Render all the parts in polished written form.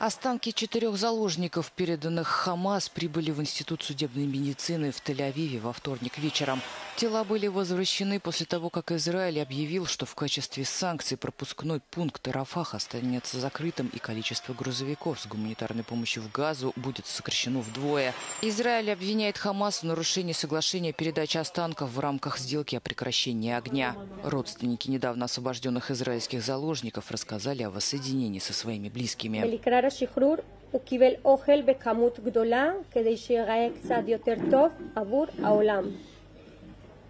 Останки 4 заложников, переданных Хамас, прибыли в Институт судебной медицины в Тель-Авиве во вторник вечером. Тела были возвращены после того, как Израиль объявил, что в качестве санкций пропускной пункт Рафах останется закрытым и количество грузовиков с гуманитарной помощью в Газу будет сокращено вдвое. Израиль обвиняет Хамас в нарушении соглашения о передаче останков в рамках сделки о прекращении огня. Родственники недавно освобожденных израильских заложников рассказали о воссоединении со своими близкими. השחרור הוא קיבל אוכל בכמות גדולה כדי שיראה קצת יותר טוב עבור העולם.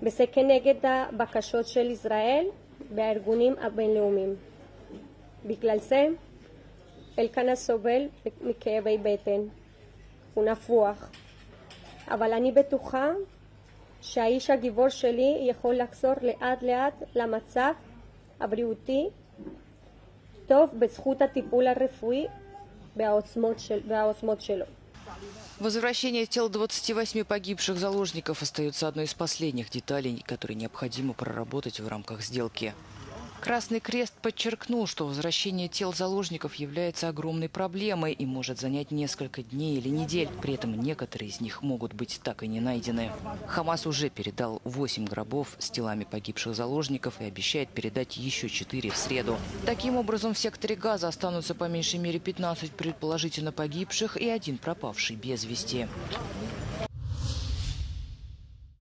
וזה כנגד הבקשות של ישראל והארגונים הבינלאומיים. בגלל זה אלקנה סובל מכאבי בטן. הוא נפוח. אבל אני בטוחה שהאיש הגיבור שלי יכול לחזור לאט לאט למצב הבריאותי טוב בזכות הטיפול הרפואי והעוצמות שלו. Возвращение тел 28 погибших заложников остается одной из последних деталей, которые необходимо проработать в рамках сделки. Красный Крест подчеркнул, что возвращение тел заложников является огромной проблемой и может занять несколько дней или недель. При этом некоторые из них могут быть так и не найдены. Хамас уже передал 8 гробов с телами погибших заложников и обещает передать еще 4 в среду. Таким образом, в секторе Газа останутся по меньшей мере 15 предположительно погибших и 1 пропавший без вести.